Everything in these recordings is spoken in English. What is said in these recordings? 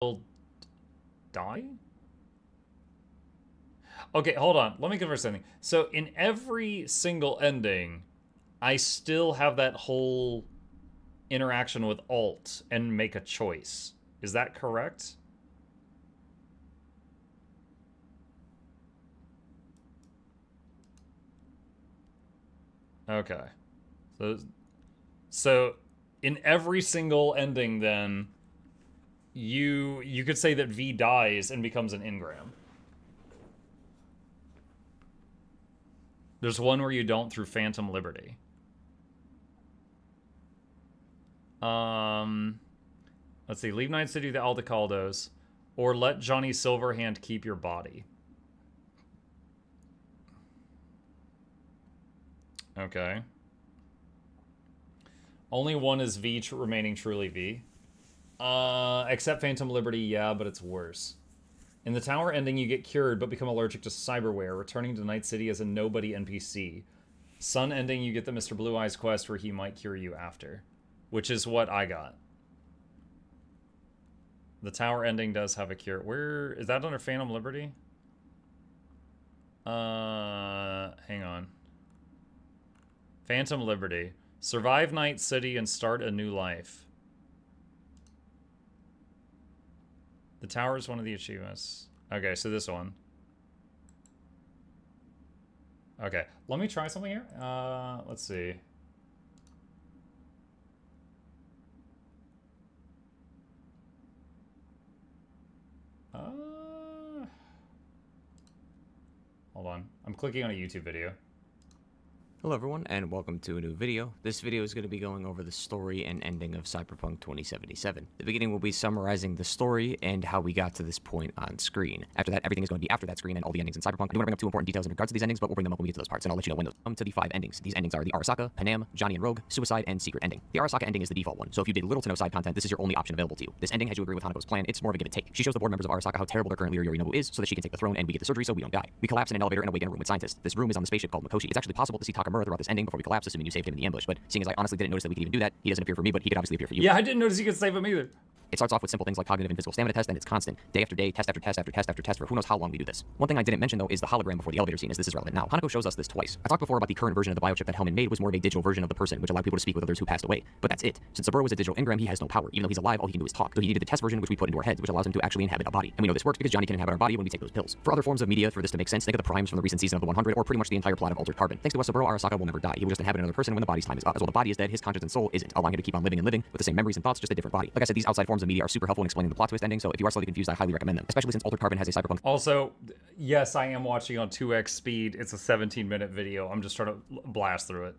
will die? Okay, hold on. Let me confirm something. So in every single ending, I still have that whole interaction with Alt and make a choice. Is that correct? Okay. So in every single ending then you could say that V dies and becomes an engram. There's one where you don't through Phantom Liberty. Let's see. Leave Night City to Aldecaldos, or let Johnny Silverhand keep your body. Okay. Only one is V remaining truly V. Except Phantom Liberty, yeah, but it's worse. In the tower ending, you get cured but become allergic to cyberware, returning to Night City as a nobody NPC. Sun ending, you get the Mr. Blue Eyes quest where he might cure you after, which is what I got. The tower ending does have a cure. Where is that under Phantom Liberty? Hang on. Phantom Liberty. Survive Night City and start a new life. The tower is one of the achievements. Okay, so this one. Okay, let me try something here. Let's see. Hold on. I'm clicking on a YouTube video. Hello everyone, and welcome to a new video. This video is going to be going over the story and ending of Cyberpunk 2077. The beginning will be summarizing the story and how we got to this point on screen. After that, everything is going to be after that screen and all the endings in Cyberpunk. I do want to bring up two important details in regards to these endings, but we'll bring them up when we get to those parts, and I'll let you know when those come to the 5 endings. These endings are the Arasaka, Panam, Johnny and Rogue, Suicide, and Secret ending. The Arasaka ending is the default one, so if you did little to no side content, this is your only option available to you. This ending, as you agree with Hanako's plan, it's more of a give and take. She shows the board members of Arasaka how terrible their current leader Yorinobu is, so that she can take the throne and we get the surgery so we don't die. We collapse in an elevator and awake in a room with scientists. This room is on the spaceship called Mikoshi. It's actually possible to see Takamura throughout this ending before we collapse, assuming you saved him in the ambush, but seeing as I honestly didn't notice that we could even do that, he doesn't appear for me, but he could obviously appear for you. Yeah, I didn't notice you could save him either. It starts off with simple things like cognitive and physical stamina test, and it's constant. Day after day, test after test after test after test for who knows how long we do this. One thing I didn't mention though is the hologram before the elevator scene, as this is relevant now. Hanako shows us this twice. I talked before about the current version of the biochip that Hellman made was more of a digital version of the person, which allowed people to speak with others who passed away. But that's it. Since Saburo was a digital engram, he has no power. Even though he's alive, all he can do is talk. So he needed the test version, which we put into our heads, which allows him to actually inhabit a body. And we know this works because Johnny can inhabit our body when we take those pills. For other forms of media, for this to make sense, think of the primes from the recent season of the 100, or pretty much the entire plot of Altered Carbon. Thanks to us, Saburo Arasaka will never die. He will just inhabit another person when the body's time is up. As well, the body is dead, his conscience and soul isn't, allowing him to keep on living and living with the same memories and thoughts, just a different body. Like I said, these outside forms of media are super helpful in explaining the plot twist ending, so if you are slightly confused, I highly recommend them, especially since Altered Carbon has a cyberpunk. Also, yes, I am watching on 2x speed. It's a 17-minute video. I'm just trying to blast through it.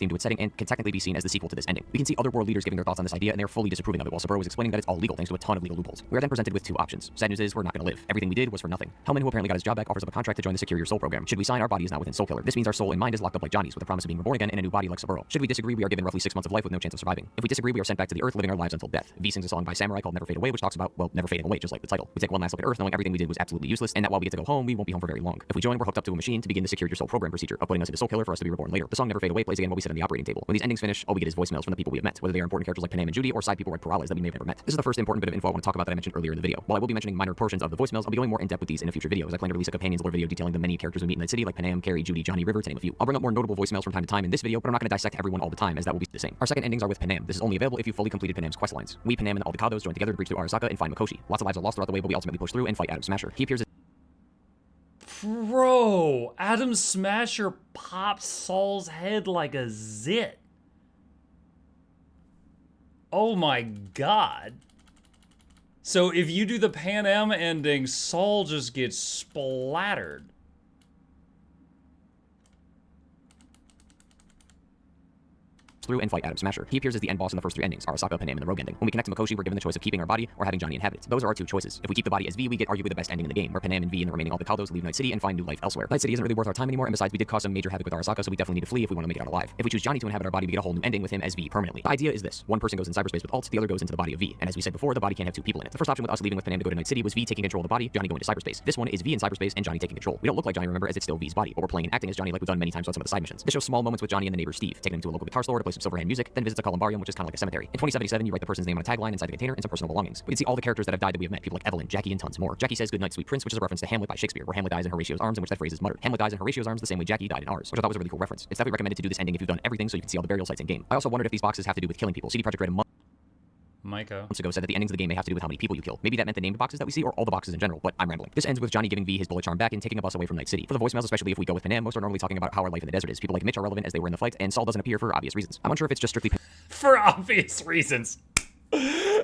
Theme to its setting and can technically be seen as the sequel to this ending. We can see other world leaders giving their thoughts on this idea, and they're fully disapproving of it, while Saburo was explaining that it's all legal thanks to a ton of legal loopholes. We are then presented with two options. Sad news is we're not going to live. Everything we did was for nothing. Hellman, who apparently got his job back, offers up a contract to join the Secure Your Soul program. Should we sign, our body is now within Soul Killer. This means our soul and mind is locked up like Johnny's, with the promise of being reborn again in a new body like Saburo. Should we disagree, we are given roughly 6 months of life with no chance of surviving. If we disagree, we are sent back to the Earth, living our lives until death. V sings a song by Samurai called Never Fade Away, which talks about, well, never fading away, just like the title. We take one last look at Earth, knowing everything we did was absolutely useless, and that while we get to go home, we won't be home for very long. If we join, we're hooked up to a machine to begin the Secure Your Soul program procedure, of putting us into Soul Killer for us to be reborn later. The song Never Fade Away plays again while we sit on the operating table. When these endings finish, all we get is voicemails from the people we have met, whether they are important characters like Panam and Judy, or side people like Perales that we may have never met. This is the first important bit of info I want to talk about that I mentioned earlier in the video. While I will be mentioning minor portions of the voicemails, I'll be going more in depth with these in a future video, as I plan to release a companions lore video detailing the many characters we meet in the city, like Panam, Carrie, Judy, Johnny, River, to name a few. I'll bring up more notable voicemails from time to time in this video, but I'm not going to dissect everyone all the time, as that will be the same. Our second endings are with Panam. This is only available if you fully completed Panam's quest lines. We, Panam, and the Aldecados join together to breach through Arasaka and find Mikoshi. Lots of lives are lost throughout the way, but we ultimately push through and fight Adam Smasher. He appears as Bro, Adam Smasher pops Saul's head like a zit. Oh my god. So if you do the Pan Am ending, Saul just gets splattered. through and fight Adam Smasher. He appears as the end boss in the first 3 endings, Arasaka, Panam, and the Rogue ending. When we connect to Mikoshi, we're given the choice of keeping our body or having Johnny inhabit it. Those are our 2 choices. If we keep the body as V, we get arguably the best ending in the game, where Panam and V and the remaining Aldecados leave Night City and find new life elsewhere. Night City isn't really worth our time anymore, and besides, we did cause some major havoc with Arasaka, so we definitely need to flee if we want to make it out alive. If we choose Johnny to inhabit our body, we get a whole new ending with him as V permanently. The idea is this: one person goes in cyberspace with Alt, the other goes into the body of V, and as we said before, the body can't have 2 people in it. The first option with us leaving with Panam to go to Night City was V taking control of the body, Johnny going to cyberspace. This one is V in cyberspace and Johnny taking control. We don't look like Johnny, remember, as it's still V's body, but we're playing and acting as Johnny like we've done many times on some of the side missions. This shows small moments with Johnny and the neighbor Steve, taking him to a local guitar store to play some silverhand music, then visits a columbarium, which is kind of like a cemetery. In 2077, you write the person's name on a tagline inside the container and some personal belongings. We can see all the characters that have died that we have met, people like Evelyn, Jackie, and tons more. Jackie says, "Good night, sweet prince," which is a reference to Hamlet by Shakespeare, where Hamlet dies in Horatio's arms, in which that phrase is muttered. Hamlet dies in Horatio's arms the same way Jackie died in ours, which I thought was a really cool reference. It's definitely recommended to do this ending if you've done everything so you can see all the burial sites in game. I also wondered if these boxes have to do with killing people. CD Projekt Red months ago said that the endings of the game may have to do with how many people you kill. Maybe that meant the named boxes that we see or all the boxes in general, but I'm rambling. This ends with Johnny giving V his bullet charm back and taking a bus away from Night City. For the voicemails, especially if we go with Panam, most are normally talking about how our life in the desert is. People like Mitch are relevant as they were in the flight, and Saul doesn't appear for obvious reasons. I'm unsure if it's just strictly For obvious reasons.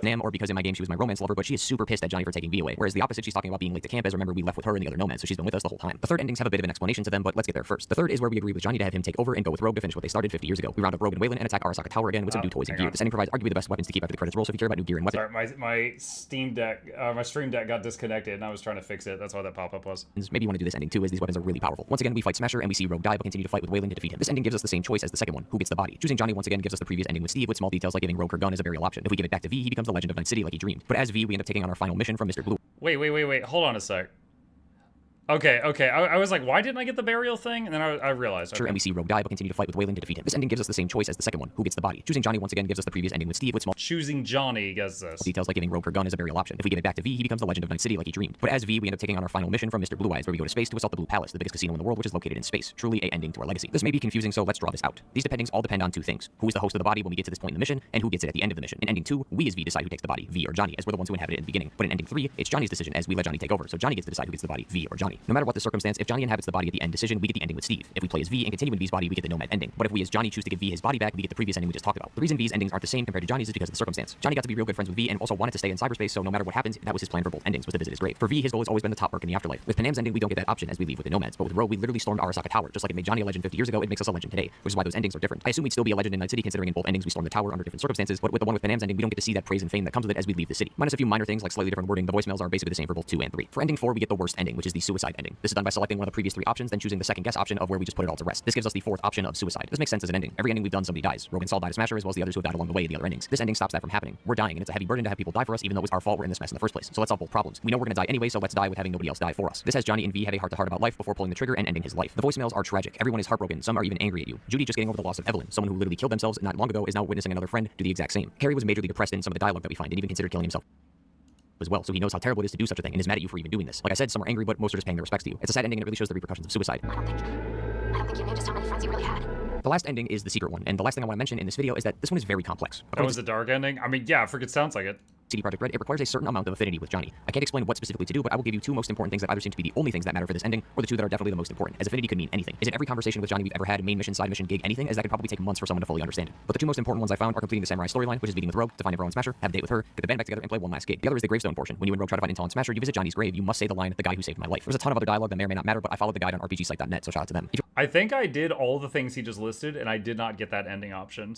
Nam, or because in my game she was my romance lover, but she is super pissed at Johnny for taking V away. Whereas the opposite, she's talking about being late to camp, as remember we left with her and the other nomads, so she's been with us the whole time. The third endings have a bit of an explanation to them, but let's get there first. The third is where we agree with Johnny to have him take over and go with Rogue to finish what they started 50 years ago. We round up Rogue and Waylon and attack Arasaka Tower again with some new toys and gear. This ending provides arguably the best weapons to keep after the credits roll, so if you care about new gear and weapons. Sorry, my Steam Deck, my Stream Deck got disconnected, and I was trying to fix it. That's why that pop-up was. Maybe you want to do this ending too, as these weapons are really powerful. Once again, we fight Smasher and we see Rogue die, but continue to fight with Waylon to defeat him. This ending gives us the same choice as the second one, who gets the body. Choosing Johnny once again gives us the previous ending with Steve, with small details like giving Rogue her gun as a burial option. If we give it back to V, he becomes the Legend of Night City like he dreamed. But as V, we end up taking on our final mission from Mr. Blue. Wait. Hold on a sec. Okay. I was like, why didn't I get the burial thing? And then I realized. Okay. And we see Rogue die, but continue to fight with Waylon to defeat him. This ending gives us the same choice as the second one, who gets the body. Choosing Johnny once again gives us the previous ending with Steve, with small Choosing Johnny gets this. details like giving Rogue her gun as a burial option. If we give it back to V, he becomes the Legend of Night City like he dreamed. But as V, we end up taking on our final mission from Mr. Blue Eyes, where we go to space to assault the Blue Palace, the biggest casino in the world, which is located in space. Truly a ending to our legacy. This may be confusing, so let's draw this out. These dependings all depend on two things: who is the host of the body when we get to this point in the mission, and who gets it at the end of the mission. In ending 2, we as V decide who takes the body, V or Johnny, as we're the ones who inhabit it in the beginning. But in ending 3, it's Johnny's decision as we let Johnny take over, so Johnny gets to decide who gets the body, V or Johnny. No matter what the circumstance, if Johnny inhabits the body at the end decision, we get the ending with Steve. If we play as V and continue in V's body, we get the Nomad ending. But if we as Johnny choose to give V his body back, we get the previous ending we just talked about. The reason V's endings aren't the same compared to Johnny's is because of the circumstance. Johnny got to be real good friends with V and also wanted to stay in cyberspace, so no matter what happens, that was his plan for both endings, was to visit his grave. For V, his goal has always been the top work in the afterlife. With Panam's ending, we don't get that option as we leave with the Nomads, but with Rogue, we literally stormed Arasaka Tower. Just like it made Johnny a legend 50 years ago, it makes us a legend today, which is why those endings are different. I assume we'd still be a legend in Night City, considering in both endings we stormed the tower under different circumstances, but with the one with Panam's ending, we don't get to see that praise and fame that comes with it as we leave the city. Minus a few minor things like slightly different wording, the voicemails are basically the same for both 2 and 3. For ending 4, we get the worst ending, which is the suicide ending. This is done by selecting one of the previous 3 options, then choosing the second guess option of where we just put it all to rest. This gives us the 4th option of suicide. This makes sense as an ending. Every ending we've done, somebody dies. Rogue and Saul died as Smasher, as well as the others who have died along the way in the other endings. This ending stops that from happening. We're dying, and it's a heavy burden to have people die for us, even though it was our fault we're in this mess in the first place. So let's solve both problems. We know we're gonna die anyway, so let's die with having nobody else die for us. This has Johnny and V have a heart-to-heart about life before pulling the trigger and ending his life. The voicemails are tragic. Everyone is heartbroken. Some are even angry at you. Judy just getting over the loss of Evelyn, someone who literally killed themselves not long ago, is now witnessing another friend do the exact same. Carrie was majorly depressed in some of the dialogue that we find, and even considered killing himself as well, so he knows how terrible it is to do such a thing and is mad at you for even doing this. Like I said, some are angry, but most are just paying their respects to you. It's a sad ending and it really shows the repercussions of suicide. I don't think you knew just how many friends you really had. The last ending is the secret one, and the last thing I want to mention in this video is that this one is very complex. That was a dark ending? I mean, yeah, it sounds like it. CD Projekt Red, it requires a certain amount of affinity with Johnny. I can't explain what specifically to do, but I will give you 2 most important things that either seem to be the only things that matter for this ending, or the 2 that are definitely the most important, as affinity could mean anything. Is it every conversation with Johnny we've ever had, main mission, side mission, gig, anything, as that could probably take months for someone to fully understand it. But the 2 most important ones I found are completing the Samurai storyline, which is meeting with Rogue to find everyone Smasher, have a date with her, get the band back together, and play one last gig. The other is the gravestone portion. When you and Rogue try to find Intel and Smasher, you visit Johnny's grave, you must say the line, "The guy who saved my life." There's a ton of other dialogue that may or may not matter, but I followed the guide on RPGsite.net, so shout out to them. I think I did all the things he just listed, and I did not get that ending option,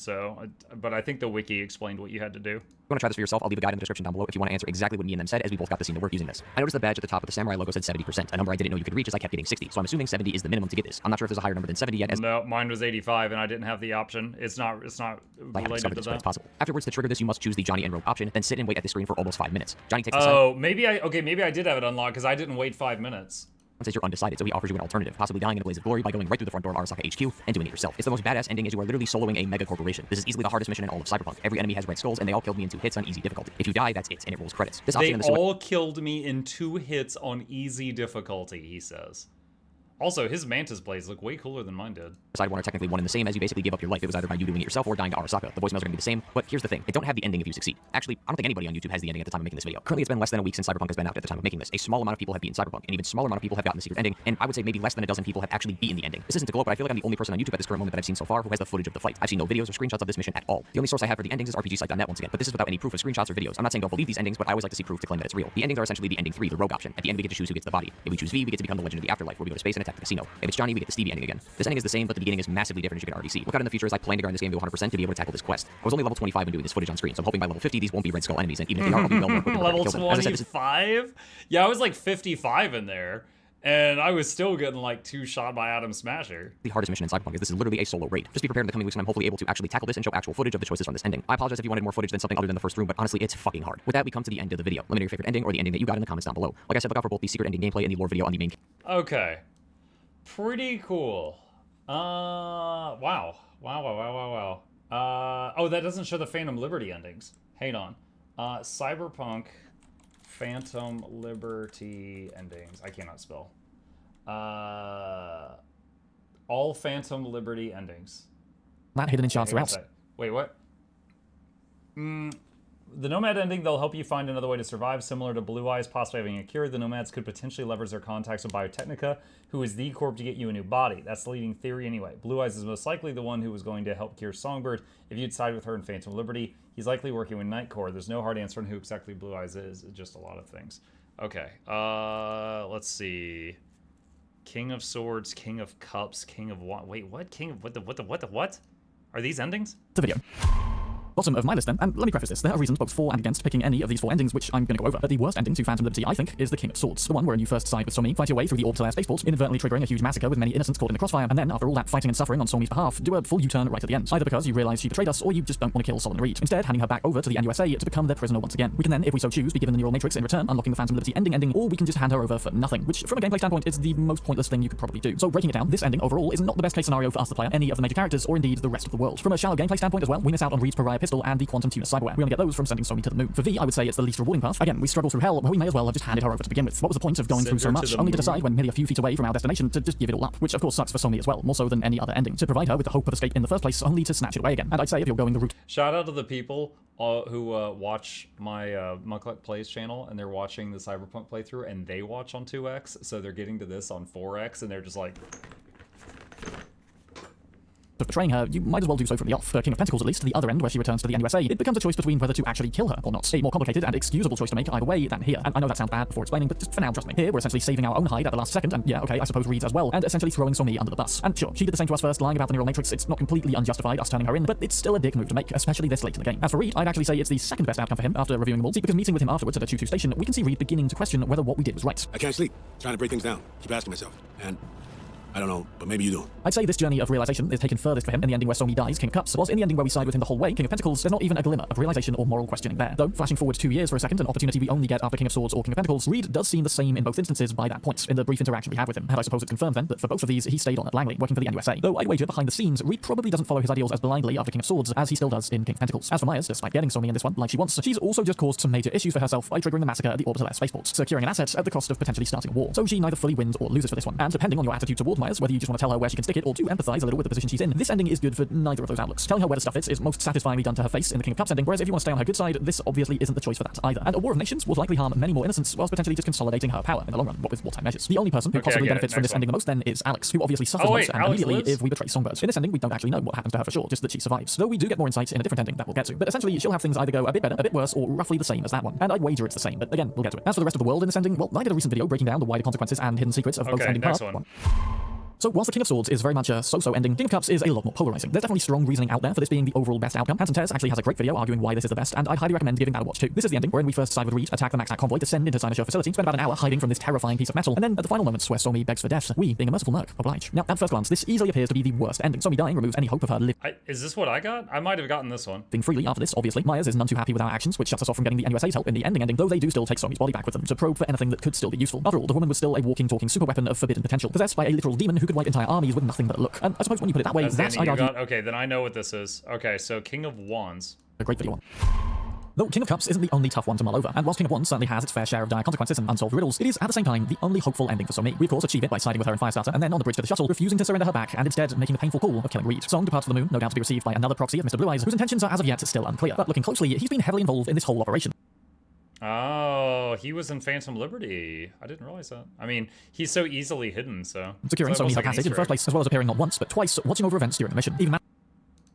but I think the wiki explained what you had to do. If you want to try this for yourself, I'll leave a guide in the description down below if you want to answer exactly what me and them said, as we both got the scene to work using this. I noticed the badge at the top of the Samurai logo said 70%, a number I didn't know you could reach as I kept getting 60, so I'm assuming 70 is the minimum to get this. I'm not sure if there's a higher number than 70 yet, as No, mine was 85, and I didn't have the option. It's not I have related discovered to this, but that. it's possible. Afterwards, to trigger this, you must choose the Johnny and Rogue option, then sit and wait at the screen for almost 5 minutes. Johnny takes the side. Oh, maybe I did have it unlocked, because I didn't wait 5 minutes. Says you're undecided, so he offers you an alternative, possibly dying in a blaze of glory by going right through the front door of Arasaka HQ and doing it yourself. It's the most badass ending, as you are literally soloing a mega corporation. This is easily the hardest mission in all of Cyberpunk. Every enemy has red skulls, and they all killed me in 2 hits on easy difficulty. If you die, that's it, and it rolls credits. This option They in the all killed me in 2 hits on easy difficulty, he says. Also, his Mantis blades look way cooler than mine did. Side one are technically one and the same, as you basically give up your life. It was either by you doing it yourself or dying to Arasaka. The voicemails are going to be the same, but here's the thing. They don't have the ending if you succeed. Actually, I don't think anybody on YouTube has the ending at the time of making this video. Currently, it's been less than a week since Cyberpunk has been out at the time of making this. A small amount of people have beaten Cyberpunk, and even smaller amount of people have gotten the secret ending, and I would say maybe less than a dozen people have actually beaten the ending. This isn't to gloat, but I feel like I'm the only person on YouTube at this current moment that I've seen so far who has the footage of the fight. I've seen no videos or screenshots of this mission at all. The only source I have for the endings is RPGsite.net once again, but this is without any proof of screenshots or videos. I'm not saying don't believe these endings, but I always like to see proof to claim that it's real. The endings are essentially the ending 3, the Rogue option. At the end, we get to choose who gets the body. If we choose V, we get to become the Legend of the Afterlife, where we go to space and attack the casino. If it's Johnny, we get the Stevie ending again. This ending is the same, but the beginning is massively different, as you can already see. Look out in the future as I plan to grind this game to 100% to be able to tackle this quest. I was only level 25 when doing this footage on screen, so I'm hoping by level 50 these won't be Red Skull enemies, and even if they are, I'll be well more equipped to Level kill them. As I said, this is 25? Yeah, I was like 55 in there, and I was still getting like 2 shot by Adam Smasher. the hardest mission in Cyberpunk, is this is literally a solo raid. Just be prepared in the coming weeks when I'm hopefully able to actually tackle this and show actual footage of the choices from this ending. I apologize if you wanted more footage than something other than the first room, but honestly, it's fucking hard. With that, we come to the end of the video. Let me know your favorite ending or the ending that you got in the comments down below. Like I said, look out for both the secret ending gameplay and the lore video on the main. Okay. Pretty cool. Wow. Oh, that doesn't show the Phantom Liberty endings. Hang on. Cyberpunk Phantom Liberty endings. I cannot spell. All Phantom Liberty endings. That hidden in shards throughout. Wait, what? The Nomad ending, they'll help you find another way to survive, similar to Blue Eyes possibly having a cure. The Nomads could potentially leverage their contacts with Biotechnica, who is the corp to get you a new body. That's the leading theory anyway. Blue Eyes is most likely the one who was going to help cure Songbird. If you'd side with her in Phantom Liberty, he's likely working with Nightcore. There's no hard answer on who exactly Blue Eyes is. It's just a lot of things. Okay, let's see. King of Swords, King of Cups, King of Wait, what? King of what? Are these endings? The video. Bottom of my list then, and let me preface this, there are reasons both for and against picking any of these 4 endings, which I'm going to go over. But the worst ending to Phantom Liberty, I think, is the King of Swords. The one wherein you first side with Somi, fight your way through the orbital air spaceport, inadvertently triggering a huge massacre with many innocents caught in the crossfire, and then, after all that fighting and suffering on Somi's behalf, do a full U-turn right at the end. Either because you realise she betrayed us, or you just don't want to kill Solon Reed. Instead, handing her back over to the NUSA to become their prisoner once again. We can then, if we so choose, be given the neural matrix in return, unlocking the Phantom Liberty ending, or we can just hand her over for nothing, which, from a gameplay standpoint, is the most pointless thing you could probably do. So, breaking it down, this ending overall is not the best case scenario for us, the player, any of the major characters, or indeed the rest of the world. From a shallow gameplay standpoint as well, we miss out on Reed's Pariah pistol and the Quantum Tuner cyberware. We only get those from sending Somi to the moon. For V, I would say it's the least rewarding path. Again, we struggle through hell, but we may as well have just handed her over to begin with. What was the point of going through so much, only to decide when merely a few feet away from our destination to just give it all up? Which of course sucks for Somi as well, more so than any other ending. To provide her with the hope of escape in the first place, only to snatch it away again. And I'd say if you're going the route... Shout out to the people who watch my Mukluk Plays channel, and they're watching the Cyberpunk playthrough, and they watch on 2x, so they're getting to this on 4x, and they're just like... of betraying her, you might as well do so from the off. For King of Pentacles, at least, the other end where she returns to the NUSA, it becomes a choice between whether to actually kill her or not. A more complicated and excusable choice to make either way than here. And I know that sounds bad before explaining, but just for now, trust me. Here, we're essentially saving our own hide at the last second, and yeah, okay, I suppose Reed's as well, and essentially throwing Somi under the bus. And sure, she did the same to us first, lying about the neural matrix. It's not completely unjustified us turning her in, but it's still a dick move to make, especially this late in the game. As for Reed, I'd actually say it's the second best outcome for him after reviewing them all, because meeting with him afterwards at a 2-2 station, we can see Reed beginning to question whether what we did was right. I can't sleep. Trying to break things down. Keep asking myself. And I don't know, but maybe you do. I'd say this journey of realization is taken furthest for him in the ending where Somi dies, King of Cups, whilst in the ending where we side with him the whole way, King of Pentacles, there's not even a glimmer of realization or moral questioning there. Though, flashing forward 2 years for a second, an opportunity we only get after King of Swords or King of Pentacles, Reed does seem the same in both instances by that point, in the brief interaction we have with him. And I suppose it's confirmed then that for both of these, he stayed on at Langley, working for the NUSA. Though I'd wager behind the scenes, Reed probably doesn't follow his ideals as blindly after King of Swords as he still does in King of Pentacles. As for Myers, despite getting Somi in this one like she wants, she's also just caused some major issues for herself by triggering the massacre at the orbital air spaceport, securing an asset at the cost of potentially starting a war. So she neither fully wins or loses for this one. And depending on your attitude toward Myers, whether you just want to tell her where she can stick it or to empathize a little with the position she's in, this ending is good for neither of those outlooks. Telling her where to stuff it is most satisfyingly done to her face in the King of Cups ending, whereas if you want to stay on her good side, this obviously isn't the choice for that either. And a war of nations will likely harm many more innocents, whilst potentially just consolidating her power in the long run, what with wartime measures. The only person who possibly benefits from this ending the most then is Alex, who obviously suffers most and immediately if we betray Songbird. In this ending, we don't actually know what happens to her for sure, just that she survives. Though we do get more insight in a different ending that we'll get to. But essentially, she'll have things either go a bit better, a bit worse, or roughly the same as that one. And I'd wager it's the same, but again, we'll get to it. As for the rest of the world in this ending, well, I did a recent video breaking down the wider consequences and hidden secrets of both ending parts. So whilst the King of Swords is very much a so-so ending, King of Cups is a lot more polarizing. There's definitely strong reasoning out there for this being the overall best outcome. Hands and Tears actually has a great video arguing why this is the best, and I'd highly recommend giving that a watch too. This is the ending wherein we first side with Reed, attack the Maxac convoy, descend into Cynosure facility, spend about an hour hiding from this terrifying piece of metal, and then at the final moments where Somi begs for death, we, being a merciful merc, oblige. Now, at first glance, this easily appears to be the worst ending. Somi dying removes any hope of her living Is this what I got? I might have gotten this one. freely after this, obviously. Myers is none too happy with our actions, which shuts us off from getting the NUSA's help in the ending, though they do still take Somi's body back with them to probe for anything that could still be useful. After all, the woman was still a walking, talking super weapon of forbidden potential, possessed by a literal demon who could wipe entire armies with nothing but a look. And I suppose when you put it that way, that's I'd argue... Okay, then I know what this is. Okay, so King of Wands. A great video one. Though King of Cups isn't the only tough one to mull over, and whilst King of Wands certainly has its fair share of dire consequences and unsolved riddles, it is at the same time the only hopeful ending for Somi. We of course achieve it by siding with her in Firestarter, and then on the bridge to the shuttle, refusing to surrender her back, and instead making the painful call of killing Reed. Song departs for the moon, no doubt to be received by another proxy of Mr. Blue Eyes, whose intentions are as of yet still unclear. But looking closely, he's been heavily involved in this whole operation. Oh, he was in Phantom Liberty. I didn't realize that. I mean, he's so easily hidden, so... Securing Somi her passage in the first place, as well as appearing not once, but twice, watching over events during the mission. Even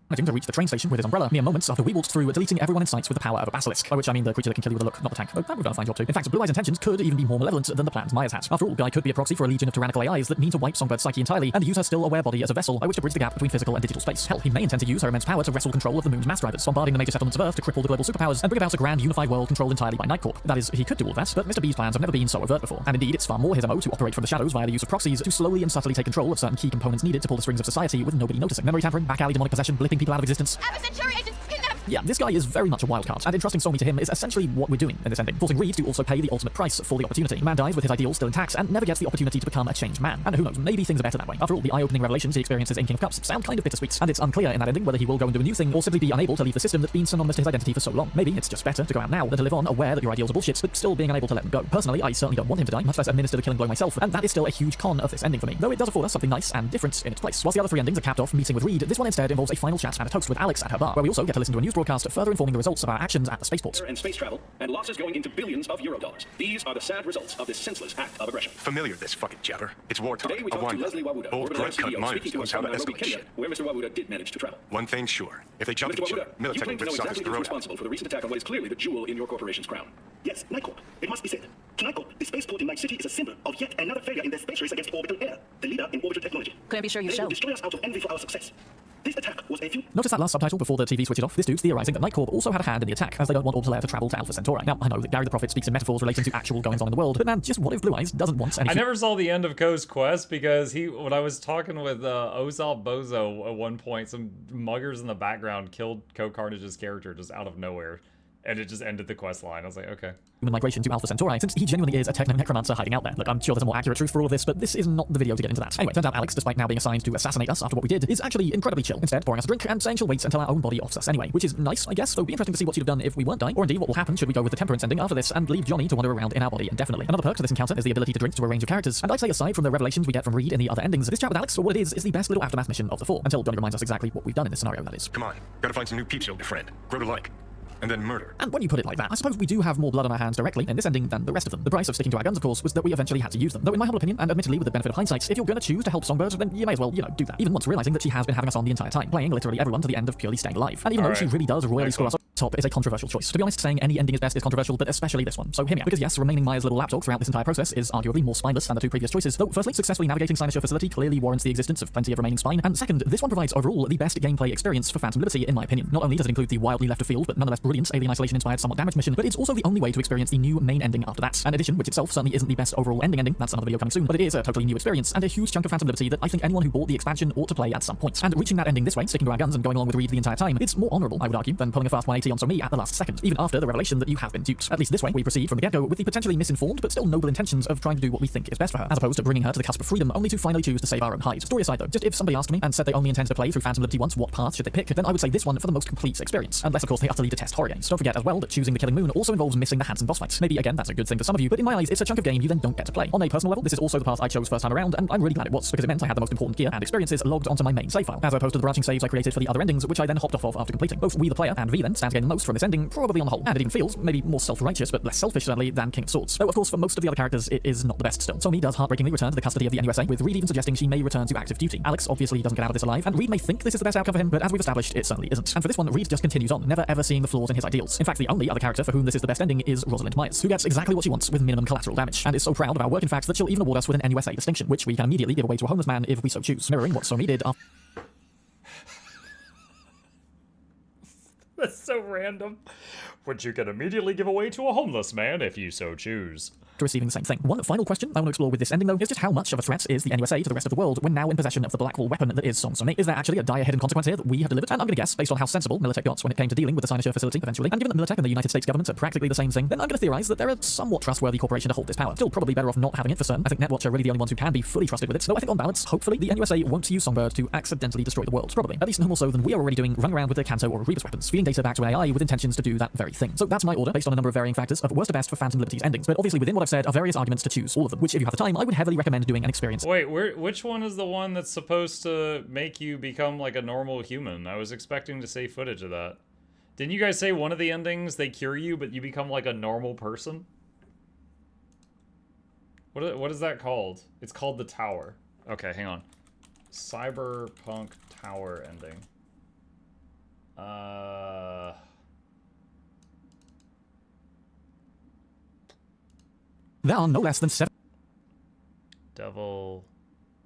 managing to reach the train station with his umbrella mere moments after we walked through, deleting everyone in sight with the power of a basilisk, by which I mean the creature that can kill you with a look, not the tank. But that would have done a fine job too. In fact, Blue Eye's intentions could even be more malevolent than the plans Myers had. After all, Guy could be a proxy for a legion of tyrannical AIs that mean to wipe Songbird's psyche entirely and use her still aware body as a vessel by which to bridge the gap between physical and digital space. Hell, he may intend to use her immense power to wrestle control of the moon's mass drivers, bombarding the major settlements of Earth to cripple the global superpowers and bring about a grand unified world controlled entirely by Nightcorp. That is, he could do all that, but Mr. B's plans have never been so overt before. And indeed, it's far more his MO to operate from the shadows via the use of proxies to slowly and subtly take control of certain key components needed to pull the strings of society with nobody noticing. Memory tampering, back alley demonic possession, blipping people out of existence. Have a Centuri agent kidnapped! Yeah, this guy is very much a wild card, and entrusting Somi to him is essentially what we're doing in this ending, forcing Reed to also pay the ultimate price for the opportunity. The man dies with his ideals still intact, and never gets the opportunity to become a changed man. And who knows, maybe things are better that way. After all, the eye-opening revelations he experiences in King of Cups sound kind of bittersweet, and it's unclear in that ending whether he will go and do a new thing, or simply be unable to leave the system that's been synonymous to his identity for so long. Maybe it's just better to go out now than to live on aware that your ideals are bullshit, but still being unable to let them go. Personally, I certainly don't want him to die, much less administer the killing blow myself, and that is still a huge con of this ending for me, though it does afford us something nice and different in its place. Whilst the other three endings are capped off meeting with Reed, this one instead involves a final chat and a toast with Alex at her bar, where we also get to listen to a news broadcast further informing the results of our actions at the spaceport. And space travel, and losses going into billions of euro dollars. These are the sad results of this senseless act of aggression. Familiar this fucking jabber. It's war talk. Today we talked to Leslie Wawuda, Old Orbital blood-cut CEO, miners speaking to knows us how from to Nairobi, escalate Kenya, shit. where Mr. Wawuda did manage to travel. One thing's sure. If they jump Mr. at each other, Wawuda, you military claim to know versus exactly the who's road. responsible for the recent attack on what is clearly the jewel in your corporation's crown. Yes, Nightcorp. It must be said. To Nightcorp, the spaceport in Night City is a symbol of yet another failure in their space race against Orbital Air, the leader in orbital technology. Couldn't be sure you They will showed. destroy us out of envy for our success. This attack was a few... Notice that last subtitle before the TV switches off? This dude's theorizing that Nightcorp also had a hand in the attack, as they don't want Orbital Air to travel to Alpha Centauri. Now, I know that Gary the Prophet speaks in metaphors relating to actual goings-on in the world, but man, just what if Blue Eyes doesn't want any... I never saw the end of Ko's quest because when I was talking with Ozal Bozo at one point, some muggers in the background killed Ko Carnage's character just out of nowhere. And it just ended the quest line. I was like, okay. Human migration to Alpha Centauri, since he genuinely is a techno-necromancer hiding out there. Look, I'm sure there's a more accurate truth for all of this, but this is not the video to get into that. Anyway, turns out Alex, despite now being assigned to assassinate us after what we did, is actually incredibly chill, instead pouring us a drink and saying she'll wait until our own body offs us anyway, which is nice, I guess, though it'd be interesting to see what she'd have done if we weren't dying, or indeed what will happen should we go with the temperance ending after this and leave Johnny to wander around in our body indefinitely. Another perk to this encounter is the ability to drink to a range of characters, and I'd say aside from the revelations we get from Reed in the other endings, this chat with Alex, for what it is the best little aftermath mission of the four, until Johnny reminds us exactly what we've done in this scenario, that is. Come on. Gotta find some new peeps you'll befriend. Grow to like. And then murder. And when you put it like that, I suppose we do have more blood on our hands directly in this ending than the rest of them. The price of sticking to our guns, of course, was that we eventually had to use them. Though in my humble opinion, and admittedly with the benefit of hindsight, if you're gonna choose to help Songbird, then you may as well, do that. Even once realizing that she has been having us on the entire time, playing literally everyone to the end of purely staying alive. And even though she really does royally score us up top, is a controversial choice. To be honest, saying any ending is best is controversial, but especially this one. So hear me out. Because yes, remaining Maya's little lapdog throughout this entire process is arguably more spineless than the two previous choices. Though firstly, successfully navigating Cynosure facility clearly warrants the existence of plenty of remaining spine. And second, this one provides overall the best gameplay experience for Phantom Liberty, in my opinion. Not only does it include the wildly left of field, but nonetheless brilliant alien isolation inspired somewhat damaged mission, but it's also the only way to experience the new main ending after that. An addition which itself certainly isn't the best overall ending, that's another video coming soon, but it is a totally new experience, and a huge chunk of Phantom Liberty that I think anyone who bought the expansion ought to play at some point. And reaching that ending this way, sticking to our guns and going along with Reed the entire time, it's more honourable, I would argue, than pulling a fast 180 on Somi at the last second, even after the revelation that you have been duped. At least this way, we proceed from the get-go with the potentially misinformed but still noble intentions of trying to do what we think is best for her, as opposed to bringing her to the cusp of freedom only to finally choose to save our own hide. Story aside though, just if somebody asked me and said they only intend to play through Phantom Liberty once, what path should they pick, then I would say this one for the most complete experience, unless of course they utterly detest horror games. Don't forget as well that choosing the Killing Moon also involves missing the Hanson boss fights. Maybe again that's a good thing for some of you, but in my eyes it's a chunk of game you then don't get to play. On a personal level, this is also the path I chose first time around, and I'm really glad it was, because it meant I had the most important gear and experiences logged onto my main save file, as opposed to the branching saves I created for the other endings, which I then hopped off of after completing. Both we the player and V then stand to gain the most from this ending, probably on the whole, and it even feels maybe more self-righteous but less selfish certainly than King of Swords. Though of course for most of the other characters it is not the best still. Somi does heartbreakingly return to the custody of the NUSA, with Reed even suggesting she may return to active duty. Alex obviously doesn't get out of this alive, and Reed may think this is the best outcome for him, but as we've established it certainly isn't. And for this one, Reed just continues on, never ever seeing the flaws in his ideals. In fact, the only other character for whom this is the best ending is Rosalind Myers, who gets exactly what she wants with minimum collateral damage, and is so proud of our work in fact that she'll even award us with an NUSA distinction, which we can immediately give away to a homeless man if we so choose, mirroring what Somi did after. That's so random. Which you can immediately give away to a homeless man if you so choose. Receiving the same thing. One final question I want to explore with this ending though is just how much of a threat is the NUSA to the rest of the world when now in possession of the Blackwall weapon that is Song Somi? Is there actually a dire hidden consequence here that we have delivered? And I'm gonna guess, based on how sensible Militech got when it came to dealing with the Cynosure facility eventually, and given that Militech and the United States government are practically the same thing, then I'm gonna theorize that they're a somewhat trustworthy corporation to hold this power. Still probably better off not having it for certain. I think Netwatch are really the only ones who can be fully trusted with it, though I think on balance, hopefully the NUSA won't use Songbird to accidentally destroy the world. Probably. At least no more so than we are already doing running around with the Kanto or Rebus weapons, feeding data back to an AI with intentions to do that very thing. So that's my order, based on a number of varying factors of worst to best for Phantom Liberty's endings, but obviously within what I've said are various arguments to choose all of them, which if you have the time, I would heavily recommend doing an experience. Wait, which one is the one that's supposed to make you become like a normal human? I was expecting to see footage of that. Didn't you guys say one of the endings, they cure you, but you become like a normal person? What is that called? It's called The Tower. Okay, hang on. Cyberpunk Tower ending. There are no less than 7 Devil...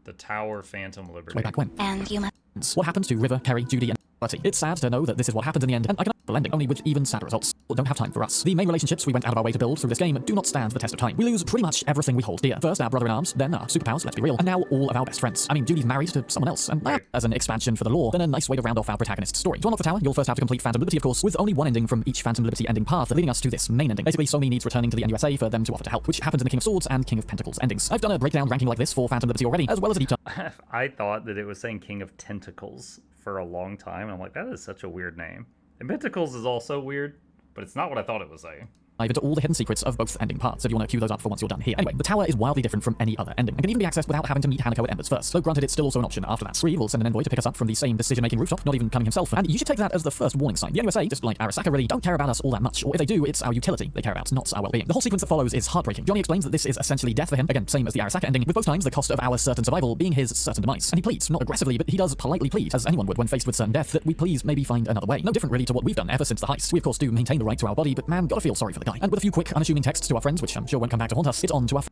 The Tower Phantom Liberty. way back when. And you must. What happens to River, Kerry, Judy, and It's sad to know that this is what happened in the end, and I can ending, only with even sadder results. Don't have time for us. The main relationships we went out of our way to build through this game do not stand the test of time. We lose pretty much everything we hold dear. First our brother-in-arms, then our superpowers, let's be real, and now all of our best friends. I mean, Judy's married to someone else, and as an expansion for the lore, then a nice way to round off our protagonist's story. To unlock the tower, you'll first have to complete Phantom Liberty, of course, with only one ending from each Phantom Liberty ending path, leading us to this main ending. Basically, Sony needs returning to the NUSA for them to offer to help, which happens in the King of Swords and King of Pentacles endings. I've done a breakdown ranking like this for Phantom Liberty already, as well as a deep dive. I thought that it was saying King of Tentacles for a long time, and I'm like, that is such a weird name. And Pentacles is also weird, but it's not what I thought it was saying. Into all the hidden secrets of both ending parts, if you want to queue those up for once you're done here. Anyway, the tower is wildly different from any other ending, and can even be accessed without having to meet Hanako at Embers first, so granted it's still also an option after that. Scree will send an envoy to pick us up from the same decision-making rooftop, not even coming himself, and you should take that as the first warning sign. The NUSA, just like Arasaka, really don't care about us all that much, or if they do, it's our utility they care about, not our well-being. The whole sequence that follows is heartbreaking. Johnny explains that this is essentially death for him, again, same as the Arasaka ending, with both times the cost of our certain survival being his certain demise. And he pleads, not aggressively, but he does politely plead, as anyone would when faced with certain death, that we please maybe find another way. No different really to what we've done ever since the heist. We of course do maintain the right to our body, but man, gotta feel sorry for the guy. And with a few quick, unassuming texts to our friends, which I'm sure won't come back to haunt us, it's on to our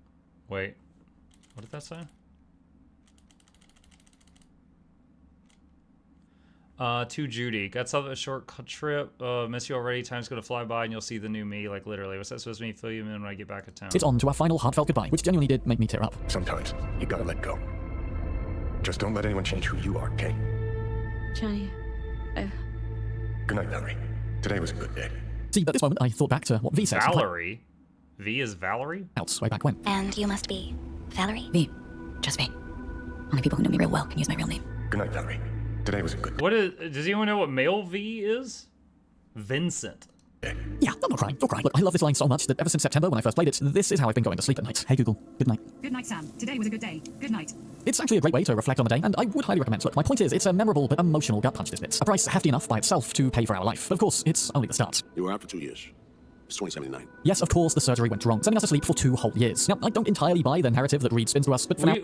Wait, what did that say? To Judy, got a short trip, miss you already, time's gonna fly by and you'll see the new me, like literally. What's that supposed to mean? Fill you in when I get back to town. It's on to our final heartfelt goodbye, which genuinely did make me tear up. Sometimes you gotta let go. Just don't let anyone change who you are, okay? Johnny, Good night, Valerie. Today was a good day. See, at this moment, I thought back to what V said. Valerie? V is Valerie? Else, way back when. and you must be Valerie? Me. Just me. Only people who know me real well can use my real name. Good night, Valerie. Today was a good day. What is, does anyone know what male V is? Vincent. Yeah, I'm not crying. Don't cry. Look, I love this line so much that ever since September when I first played it, this is how I've been going to sleep at night. Hey Google, good night. Good night, Sam. Today was a good day. Good night. It's actually a great way to reflect on the day, and I would highly recommend. Look, my point is, it's a memorable but emotional gut punch, this bit. A price hefty enough by itself to pay for our life. But of course, it's only the start. You were out for 2 years. It's 2079. Yes, of course, the surgery went wrong, sending us to sleep for 2 whole years. Now, I don't entirely buy the narrative that Reed spins to us, but for now...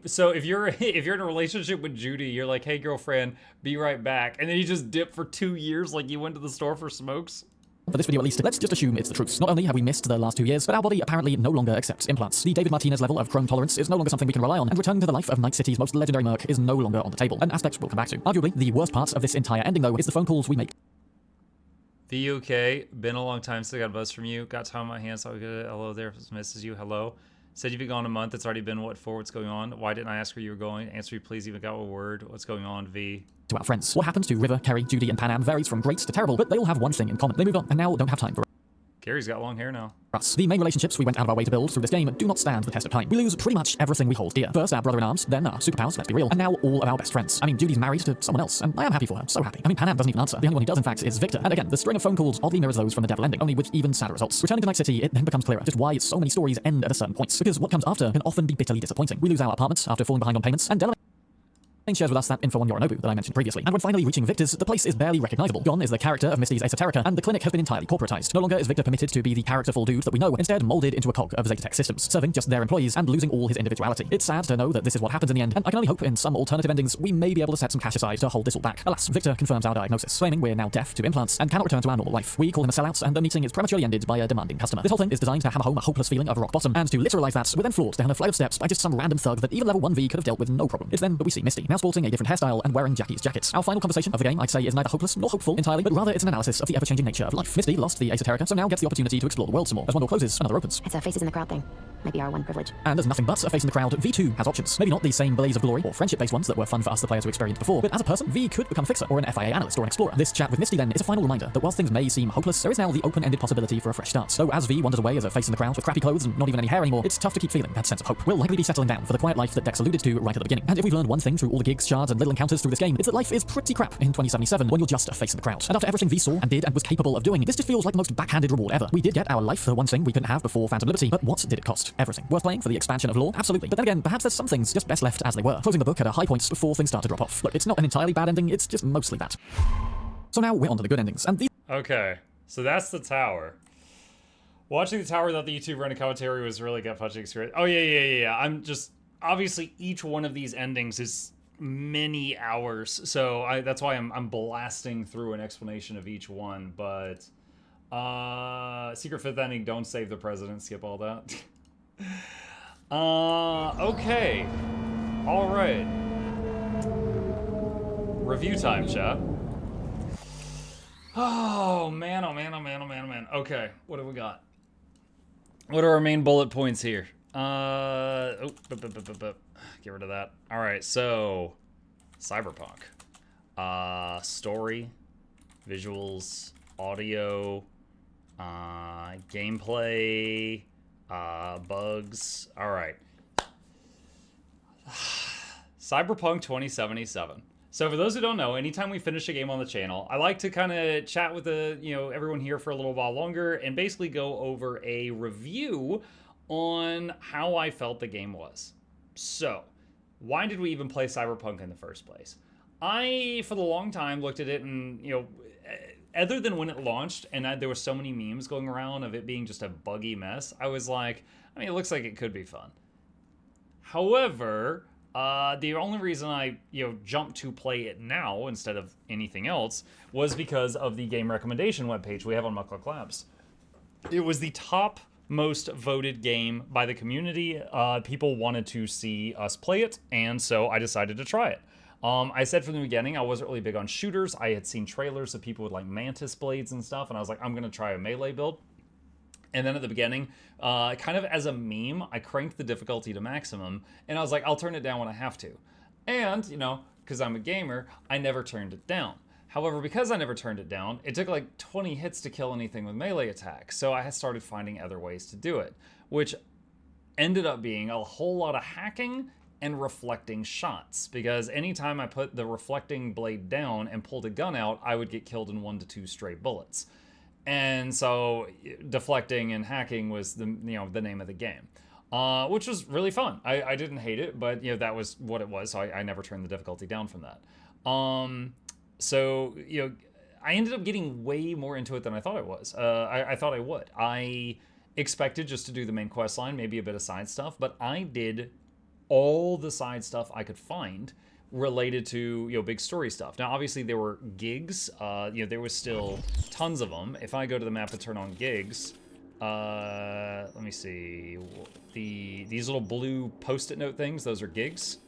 So if you're in a relationship with Judy, you're like, hey girlfriend, be right back. And then you just dip for 2 years like you went to the store for smokes? For this video at least, let's just assume it's the truth. Not only have we missed the last 2 years, but our body apparently no longer accepts implants. The David Martinez level of chrome tolerance is no longer something we can rely on, and returning to the life of Night City's most legendary merc is no longer on the table, an aspect we'll come back to. Arguably, the worst part of this entire ending, though, is the phone calls we make. The UK, been a long time since I got a buzz from you. Got time on my hands, so good. Hello there, misses you. Hello. Said you've been gone a month. It's already been, what, 4? What's going on? Why didn't I ask where you were going? Answer me, please. Even got a word. What's going on, V? To our friends. What happens to River, Kerry, Judy, and Panam varies from great to terrible, but they all have one thing in common. They moved on, and now don't have time for Gary's got long hair now. us. The main relationships we went out of our way to build through this game do not stand the test of time. We lose pretty much everything we hold dear. First our brother-in-arms, then our superpowers, let's be real, and now all of our best friends. I mean, Judy's married to someone else, and I am happy for her, so happy. I mean, Panam doesn't even answer. The only one who does, in fact, is Victor. And again, the string of phone calls oddly mirrors those from the Devil ending, only with even sadder results. Returning to Night City, it then becomes clearer just why so many stories end at a certain point, because what comes after can often be bitterly disappointing. We lose our apartment after falling behind on payments, and shares with us that info on Yorinobu that I mentioned previously. And when finally reaching Victor's, the place is barely recognizable. Gon is the character of Misty's Esoterica, and the clinic has been entirely corporatized. No longer is Victor permitted to be the characterful dude that we know, instead molded into a cog of Zetatech systems, serving just their employees and losing all his individuality. It's sad to know that this is what happens in the end, and I can only hope in some alternative endings we may be able to set some cash aside to hold this all back. Alas, Victor confirms our diagnosis, claiming we're now deaf to implants and cannot return to our normal life. We call him a sellout, and the meeting is prematurely ended by a demanding customer. This whole thing is designed to hammer home a hopeless feeling of rock bottom, and to literalize that, we're then floored down a flight of steps by just some random thug that even level 1V could have dealt with no problem. It's then that we see Misty, now sporting a different hairstyle and wearing Jackie's jackets. Our final conversation of the game, I'd say, is neither hopeless nor hopeful entirely, but rather it's an analysis of the ever-changing nature of life. Misty lost the Esoterica, so now gets the opportunity to explore the world some more. As one door closes, another opens. It's a faces in the crowd thing. Maybe our one privilege. And as nothing but a face in the crowd, V2 has options. Maybe not the same blaze of glory or friendship-based ones that were fun for us the players to experience before, but as a person, V could become a fixer or an FIA analyst or an explorer. This chat with Misty then is a final reminder that whilst things may seem hopeless, there is now the open-ended possibility for a fresh start. So as V wanders away as a face in the crowd with crappy clothes and not even any hair anymore, it's tough to keep feeling that sense of hope. We'll likely be settling down for the quiet life that Dex alluded to right at the beginning. And if we've learned one thing through all the gigs, shards, and little encounters through this game, it's that life is pretty crap in 2077 when you're just a face in the crowd. And after everything V saw and did and was capable of doing, this just feels like the most backhanded reward ever. We did get our life, the one thing we couldn't have before Phantom Liberty, but what did it cost? Everything. Worth playing for the expansion of lore? Absolutely. But then again, perhaps there's some things just best left as they were, closing the book at a high point before things start to drop off. Look, it's not an entirely bad ending, it's just mostly that. So now we're on to the good endings, and these... Okay, so that's the tower. Watching the tower without the YouTube running commentary was really gut-punching experience. Oh, yeah. I'm just... Obviously, each one of these endings is many hours, so that's why I'm blasting through an explanation of each one, but... Secret Fifth Ending, don't save the president, skip all that. Okay. Alright. Review time, chat. Oh man, oh man, oh man, oh man, oh man. Okay, what do we got? What are our main bullet points here? Get rid of that. All right, so Cyberpunk. Story, visuals, audio, gameplay, bugs. All right. Cyberpunk 2077. So for those who don't know, anytime we finish a game on the channel, I like to kind of chat with everyone here for a little while longer and basically go over a review on how I felt the game was. So, why did we even play Cyberpunk in the first place? I, for the long time, looked at it and, other than when it launched and there were so many memes going around of it being just a buggy mess, I was like, it looks like it could be fun. However, the only reason I, jumped to play it now instead of anything else was because of the game recommendation webpage we have on Mukluk Labs. It was the top most voted game by the community. People wanted to see us play it, and so I decided to try it. I said from the beginning I wasn't really big on shooters. I had seen trailers of people with like mantis blades and stuff, and I was like, I'm going to try a melee build. And then at the beginning, kind of as a meme, I cranked the difficulty to maximum, and I was like, I'll turn it down when I have to. And, because I'm a gamer, I never turned it down. However, because I never turned it down, it took like 20 hits to kill anything with melee attacks, so I started finding other ways to do it, which ended up being a whole lot of hacking and reflecting shots, because anytime I put the reflecting blade down and pulled a gun out, I would get killed in 1 to 2 stray bullets. And so deflecting and hacking was the name of the game, which was really fun. I didn't hate it, but that was what it was. So I never turned the difficulty down from that. So I ended up getting way more into it than I thought I was. I thought I would. I expected just to do the main quest line, maybe a bit of side stuff, but I did all the side stuff I could find related to big story stuff. Now obviously there were gigs, there was still tons of them. If I go to the map and turn on gigs, let me see, these little blue post-it note things, those are gigs.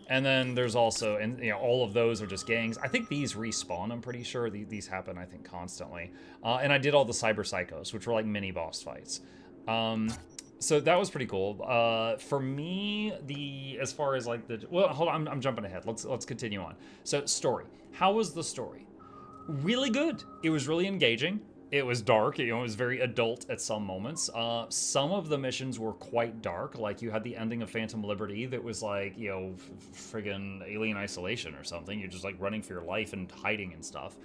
And then there's also, and all of those are just gangs. I think these respawn, I'm pretty sure. These happen, I think, constantly. And I did all the cyber psychos, which were like mini boss fights. So that was pretty cool. For me, as far as like well, hold on, I'm jumping ahead. Let's continue on. So story. How was the story? Really good. It was really engaging. It was dark. It was very adult at some moments. Some of the missions were quite dark. Like you had the ending of Phantom Liberty that was like, friggin' Alien Isolation or something. You're just like running for your life and hiding and stuff.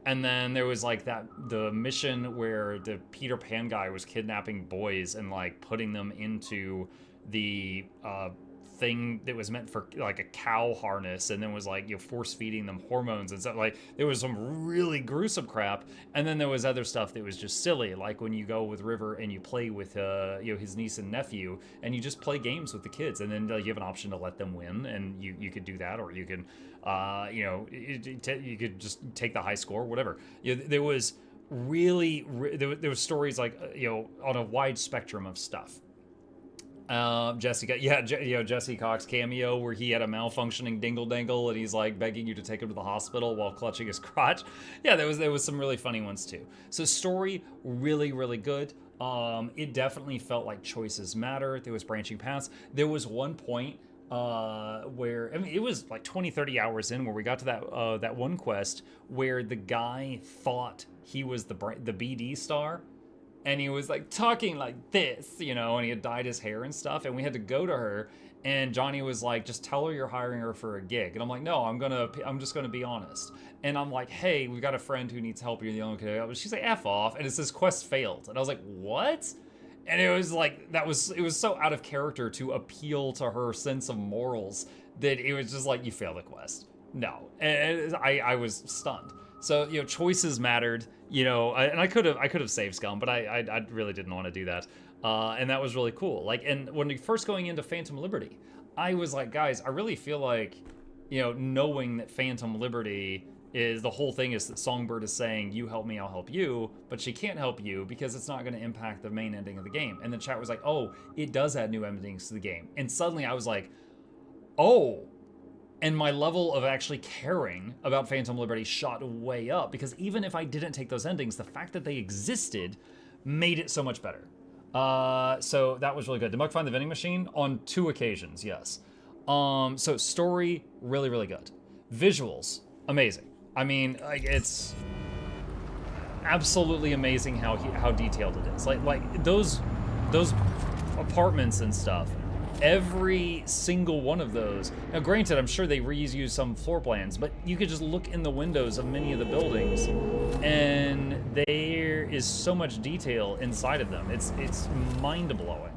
And then there was like the mission where the Peter Pan guy was kidnapping boys and like putting them into the thing that was meant for like a cow harness, and then was like force feeding them hormones and stuff. Like there was some really gruesome crap, and then there was other stuff that was just silly, like when you go with River and you play with his niece and nephew, and you just play games with the kids, and then you have an option to let them win, and you could do that, or you can you could just take the high score, whatever. There was really there was stories like on a wide spectrum of stuff. Jesse Cox cameo where he had a malfunctioning dingle dangle and he's like begging you to take him to the hospital while clutching his crotch. Yeah, there was some really funny ones too. So story, really, really good. It definitely felt like choices matter. There was branching paths. There was one point where, it was like 20-30 hours in where we got to that one quest where the guy thought he was the BD star. And he was like talking like this, and he had dyed his hair and stuff. And we had to go to her, and Johnny was like, "Just tell her you're hiring her for a gig." And I'm like, "No, I'm just gonna be honest." And I'm like, "Hey, we've got a friend who needs help. You're the only one who can help." She's like, "F off." And it says quest failed. And I was like, "What?" And it was like it was so out of character to appeal to her sense of morals that it was just like, you failed the quest. No, and I was stunned. So choices mattered. And I could have saved Scum, but I really didn't want to do that. And that was really cool. Like, and when we first going into Phantom Liberty, I was like, guys, I really feel like, knowing that Phantom Liberty is the whole thing is that Songbird is saying, you help me, I'll help you, but she can't help you because it's not going to impact the main ending of the game. And the chat was like, oh, it does add new endings to the game. And suddenly I was like, oh, And my level of actually caring about Phantom Liberty shot way up, because even if I didn't take those endings, the fact that they existed made it so much better. So that was really good. Did Muck find the vending machine? On 2 occasions, yes. So story, really, really good. Visuals, amazing. I mean, like, it's absolutely amazing how detailed it is. Like those apartments and stuff. Every single one of those. Now, granted, I'm sure they reuse some floor plans, but you could just look in the windows of many of the buildings, and there is so much detail inside of them. It's mind-blowing.